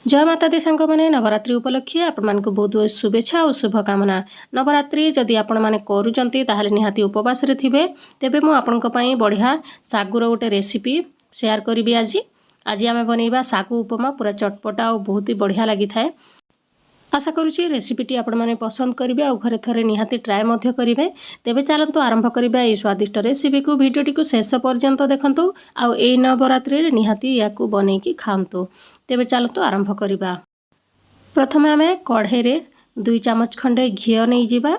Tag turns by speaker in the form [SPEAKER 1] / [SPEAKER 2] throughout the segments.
[SPEAKER 1] जय माता दी सांग मैंने नवरात्रि उपलक्षे आपण को बहुत बहुत शुभेच्छा और शुभकामना। नवरात्रि जदि आपण मैंने करूचंती ताहले निहाती उपवास रे थिबे तेबे मु आपण को पई बढ़िया सागुर गोटे रेसिपी शेयर करी। आज आम बनइबा सागु उपमा पूरा चटपटा और बहुत ही बढ़िया लगी थाए। आशा करुच्ची रेसिपीटी आपण मैंने पसंद करेंगे और घरे थरे निहाती ट्राए मध्य करेंगे। तेबे चलतु आरंभ करिबा ए स्वादिष्ट रेसिपी को। भिडियोटी को शेष पर्यंत देखंतु आउ ए नवरात्रि रे निहाती याकू बनैकी खांतु। तेबे चलतु आरंभ करिबा। प्रथमे आमे कढ़े रे 2 चामच खंडे घिओ नहीं जिबा।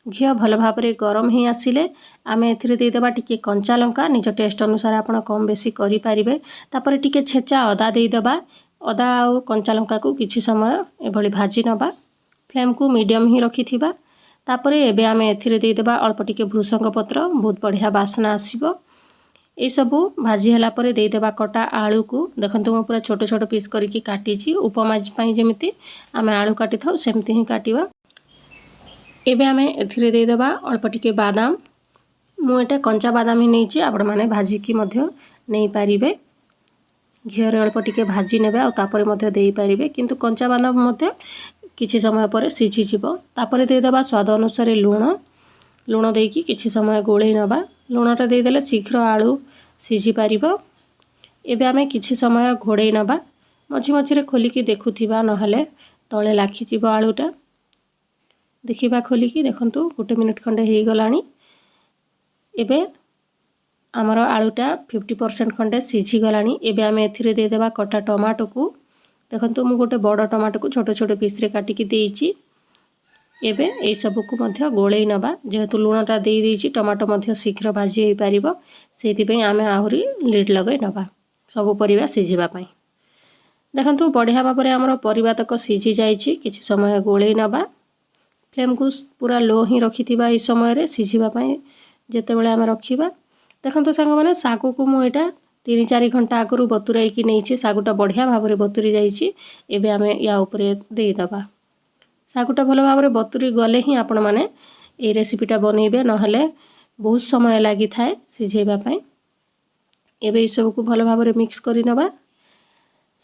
[SPEAKER 1] घिओ भल भाव रे गरम ही आसिले आमे एथिरे दे देबा टिके कंचा लंका। निज टेस्ट अनुसार आपण कम बेसी करि पारिबे। तापर टिके छेचा अदा दे देबा। अदा और कंचा लंका को किछि समय एभली भाजी नबा। फ्लेम को मीडियम ही रखी थिबा। तापरे एबे आमे एथिरे दे देबा अल्प टिके भृसंग पत्र, बहुत बढ़िया बासना आसीबो। ए सबू भाजी हला परे दे देबा कटा आलू को। देखंतु मो पूरा छोट छोट पीस करके काटिची। उपमा पई जेमिति आमे आलू काटि थाउ सेमति ही काटिबा। एबे आमे एथिरे दे देबा अल्प टिके बादाम। मु एटा कंचा बादाम ही नैची, आपण माने भाजी की मध्य नै पारिबे। घिओ रे अल्प टिके भाजी नेबे और तापरे मध्य देई पारिबे, किंतु कंचा बादाम मध्य किछि समय पर सिझी जिवो। तापरे दे देबा स्वाद अनुसार लूण देकी किछि समय गोळेई नबा। लूणटा दे देले शीघ्र आलू सिझी पारिबो। एबे आमे किछि समय घोड़ेई नबा। मझी मझिरे खोलिकी देखुथिबा, नहले तळे लाखि जिवो आलूटा। देखिबा खोलिकी देखंतु 1 मिनिट खंडे हेई गलानी। एबे आमर आलूटा 50% खंडे सिझी गलानी। एबे आमे एथिरे दे देबा कटा टमाटो को। देखंतु मु गोटे बड़ टमाटो को छोट छोट पीस रे काटिकी देइची। एबे ए सब को मध्य गोळेई नबा। जेहेतु लूणटा देई देइची टमाटो मध्य शीघ्र भाजी होई पारिबो, सेति पई आमे आहुरी लीड लगै नबा सब परिबा सिझिबा पई। देखंतु बढ़िया भाबरे हमर परिबा तक सिझी जाइची। किछि समय गोळेई नबा। फ्लेम को पूरा लो ही रखिथिबा। ए समय रे सिझिबा पई जेतेबेले आमे रखिबा। देखंतु सांग माने सागु को मु एटा 3-4 घंटा आगरु बतुराई की नैची। सागुटा बढ़िया भाबरे बतुरी जाइची। एबे आमे या ऊपरे देई दबा। सागुटा भल भाबरे बतुरी गले ही आपण माने ए रेसिपीटा बनइबे, नहले बहुत समय लागि थाए सिझेबा पई। एबे ए सब को भल भाबरे मिक्स करि नबा।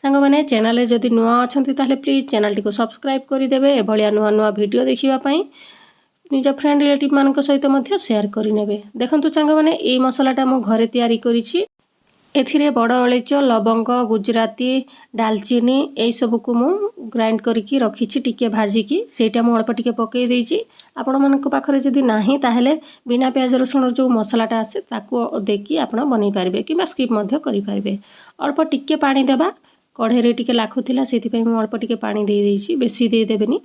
[SPEAKER 1] सांग माने चैनल रे जदि नुआ अछंती ताले प्लीज चैनल टी को सब्सक्राइब करि देबे। एभलिया नुआ नुआ वीडियो देखिबा पई निज फ्रेंड रिलेटिव मान सहित मध्य शेयर करिनेबे। देखंतु सांग माने ए मसलाटा मु घरे तयारी करिछि। एथिरे बड़ अळेच, लवंग, गुजराती, दालचीनी ए सब को मु ग्राइंड करके रखिछि टिके भाजी की। सेटा मु अल्प टिके पकई देइछि। आपण मानक पाखरे जदि नाही ताहेले बिना प्याज रसुण जो मसलाटा आसे ताको देकी आपण बनै पारिबे किबा स्किप मध्य करि पारिबे। अल्प टिके पानी देबा। कढ़े रे टिके लाखुथिला सेति पई मु अल्प टिके पानी देइ देइछि, बेसी देइ देबेनी।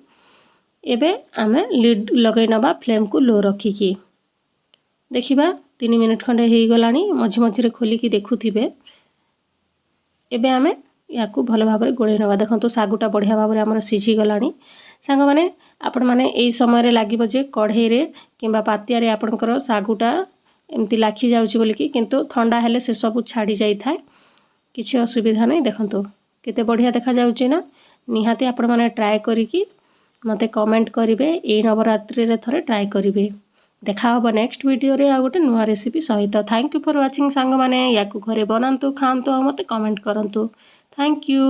[SPEAKER 1] एबे आमे लीड लगै नबा फ्लेम को लो रखिकी। देखिबा 3 मिनिट खंडे हेई गलानी। मझी मझिरे खोलिकी देखुथिबे। एबे आमे याकू भल भाबरे गोळेई नबा। देखंतु सागुटा बढ़िया भाबरे हमर सिझी गलानी। सांग माने आपण माने एई समय रे लागिबो जे कढ़े रे किंबा पातिया रे आपनकर सागुटा एमती लाखि जाउची बोलिकी, किंतु ठंडा हेले से सब छाड़ी जाई थाए। किछि असुविधा नै। देखंतु केते बढ़िया देखा जाउची ना। निहाती आपण माने ट्राई करिकी मते कमेंट करिवे। ए नवरात्रि रे थरे ट्राई करिवे। देखा हबो नेक्स्ट वीडियो रे आ गोटे नुआ रेसिपी सहित। थैंक यू फॉर वाचिंग सांग माने। याकू घरे बनांतु, खांतु और मते कमेंट करंतु। Thank you.